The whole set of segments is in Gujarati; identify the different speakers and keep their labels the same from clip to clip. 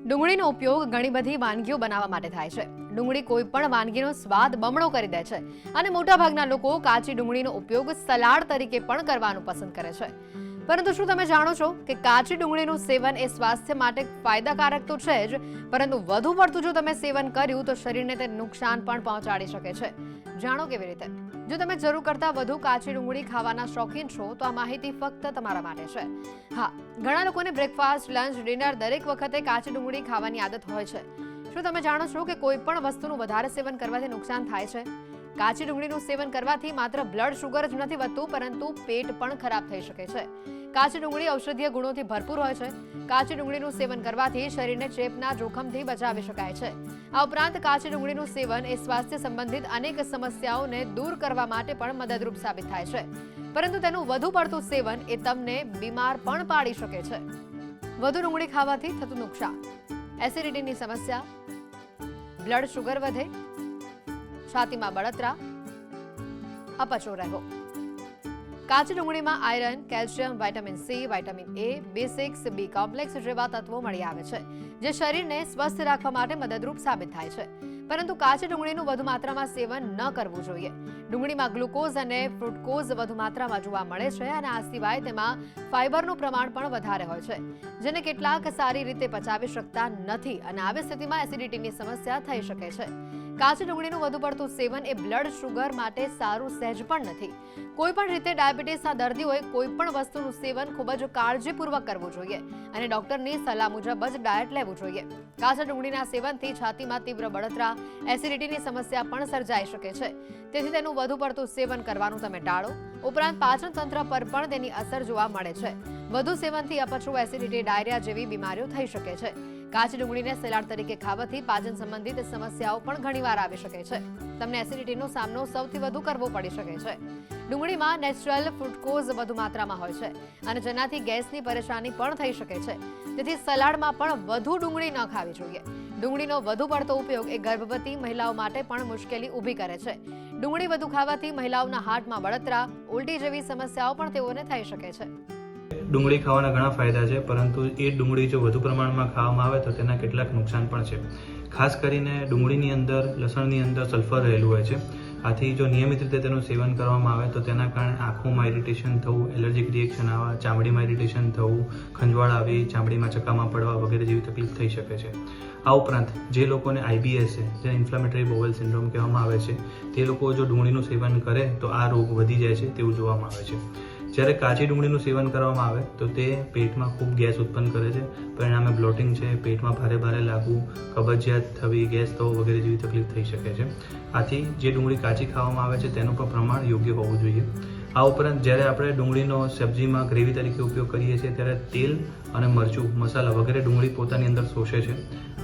Speaker 1: ડુંગળીનો ઉપયોગ ઘણી બધી વાનગીઓ બનાવવા માટે થાય છે. ડુંગળી કોઈ પણ વાનગીનો સ્વાદ બમણો કરી દે છે અને મોટાભાગના લોકો કાચી ડુંગળીનો ઉપયોગ સલાડ તરીકે પણ કરવાનું પસંદ કરે છે. પરંતુ શું તમે જાણો છો કે કાચી ડુંગળીનું સેવન એ સ્વાસ્થ્ય માટે ફાયદાકારક તો છે જ, પરંતુ વધુ પડતું જો તમે સેવન કર્યું તો શરીરને તે નુકસાન પણ પહોંચાડી શકે છે. જાણો કેવી રીતે. જો તમે જરૂર કરતા વધુ કાચી ડુંગળી ખાવાના શોખીન છો તો આ માહિતી ફક્ત તમારા માટે છે. હા, ઘણા લોકોને બ્રેકફાસ્ટ, લંચ, ડિનર દરેક વખતે કાચી ડુંગળી ખાવાની આદત હોય છે. શું તમે જાણો છો કે કોઈ પણ વસ્તુનું વધારે સેવન કરવાથી નુકસાન થાય છે? કાચી ડુંગળીનું સેવન કરવાથી માત્ર બ્લડ શુગર જ નથી વધતું, પરંતુ પેટ પણ ખરાબ થઈ શકે છે. કાચી ડુંગળી ઔષધીય ગુણોથી ભરપૂર હોય છે. કાચી ડુંગળીનું સેવન કરવાથી શરીરને ચેપના જોખમથી બચાવી શકાય છે. આ ઉપરાંત કાચી ડુંગળીનું સેવન એ સ્વાસ્થ્ય સંબંધિત અનેક સમસ્યાઓને દૂર કરવા માટે પણ મદદરૂપ સાબિત થાય છે. પરંતુ તેનું વધુ પડતું સેવન એ તમને બીમાર પણ પાડી શકે છે. વધુ ડુંગળી ખાવાથી થતું નુકસાન: એસિડિટીની સમસ્યા, બ્લડ શુગર વધે, છાતીમાં બળતરા, અપચો રહેવો. કાચી ડુંગળીમાં iron, calcium, vitamin C, vitamin A, B6, B complex જેવા તત્વો મળી આવે છે, જે શરીરને સ્વસ્થ રાખવા માટે મદદરૂપ સાબિત થાય છે. પરંતુ કાચી ડુંગળીનું વધુ માત્રામાં સેવન ન કરવું જોઈએ. ડુંગળીમાં ગ્લુકોઝ અને ફ્રુક્ટોઝ વધુ માત્રામાં જોવા મળે છે અને આ સિવાય તેમાં ફાઇબરનું પ્રમાણ પણ વધારે હોય છે, જેને કેટલાક સારી રીતે પચાવી શકતા નથી અને આવી સ્થિતિમાં એસિડિટીની સમસ્યા થઈ શકે છે. કાચી ડુંગળીનું વધુ પડતું સેવન એ બ્લડ શુગર માટે સારું સહેજ પણ નથી. કોઈ પણ રીતે ડાયાબિટીસના દર્દીઓએ કોઈ પણ વસ્તુનું સેવન ખૂબ જ કાળજીપૂર્વક કરવું જોઈએ અને ડોક્ટરની સલાહ મુજબ જ ડાયટ લેવું જોઈએ. કાચા ડુંગળીના સેવનથી છાતીમાં તીવ્ર બળતરા, એસિડિટીની સમસ્યા પણ સર્જાઈ શકે છે. તેથી તેનું વધુ પડતું સેવન કરવાનું તમે ટાળો. ઉપરાંત પાચન તંત્ર પર પણ તેની અસર જોવા મળે છે. વધુ સેવનથી અપચો, એસિડિટી, ડાયરિયા જેવી બીમારીઓ થઈ શકે છે. કાચી ડુંગળીને સલાડ તરીકે ખાવાથી પાચન સંબંધિત સમસ્યાઓ પણ ઘણીવાર આવી શકે છે. તમને એસિડિટીનો સામનો સૌથી વધુ કરવો પડી શકે છે. ડુંગળીમાં નેચરલ ફ્રુક્ટોઝ વધુ માત્રામાં હોય છે અને જેનાથી ગેસની પરેશાની પણ થઈ શકે છે. તેથી સલાડમાં પણ વધુ ડુંગળી ન ખાવી જોઈએ. ડુંગળીનો વધુ પડતો ઉપયોગ એ ગર્ભવતી મહિલાઓ માટે પણ મુશ્કેલી ઊભી કરે છે. ડુંગળી વધુ ખાવાથી મહિલાઓના હાર્ટમાં બળતરા, ઉલટી જેવી સમસ્યાઓ પણ તેઓને થઈ શકે છે.
Speaker 2: ડુંગળી ખાવાના ઘણા ફાયદા છે, પરંતુ એ ડુંગળી જો વધુ પ્રમાણમાં ખાવામાં આવે તો તેના કેટલાક નુકસાન પણ છે. ખાસ કરીને ડુંગળીની અંદર, લસણની અંદર સલ્ફર રહેલું હોય છે. આથી જો નિયમિત રીતે તેનું સેવન કરવામાં આવે તો તેના કારણે આંખોમાં ઇરિટેશન થવું, એલર્જીક રિએક્શન આવવા, ચામડીમાં ઇરિટેશન થવું, ખંજવાળ આવી, ચામડીમાં ચકામા પડવા વગેરે જેવી તકલીફ થઈ શકે છે. આ ઉપરાંત જે લોકોને IBS છે, જે ઇન્ફ્લેમેટરી બોવેલ સિન્ડ્રોમ કહેવામાં આવે છે, તે લોકો જો ડુંગળીનું સેવન કરે તો આ રોગ વધી જાય છે તેવું જોવામાં આવે છે. જ્યારે કાચી ડુંગળીનું સેવન કરવામાં આવે તો તે પેટમાં ખૂબ ગેસ ઉત્પન્ન કરે છે. પરિણામે બ્લોટિંગ છે, પેટમાં ભારે ભારે લાગવું, કબજિયાત થવી, ગેસ થવો વગેરે જેવી તકલીફ થઈ શકે છે. આથી જે ડુંગળી કાચી ખાવામાં આવે છે તેનું પણ પ્રમાણ યોગ્ય હોવું જોઈએ. આ ઉપરાંત જ્યારે આપણે ડુંગળીનો સબ્જીમાં ગ્રેવી તરીકે ઉપયોગ કરીએ છીએ ત્યારે તેલ અને મરચું, મસાલા વગેરે ડુંગળી પોતાની અંદર શોષે છે.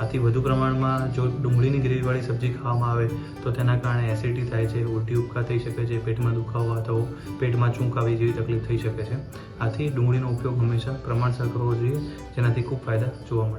Speaker 2: આથી વધુ પ્રમાણમાં જો ડુંગળીની ગ્રેવીવાળી સબ્જી ખાવામાં આવે તો તેના કારણે એસિડિટી થાય છે, ઉલટી ઉપકા થઈ શકે છે, પેટમાં દુખાવો થવો, પેટમાં ચૂંક આવી જેવી તકલીફ થઈ શકે છે. આથી ડુંગળીનો ઉપયોગ હંમેશા પ્રમાણસર કરવો જોઈએ, જેનાથી ખૂબ ફાયદા જોવા મળે.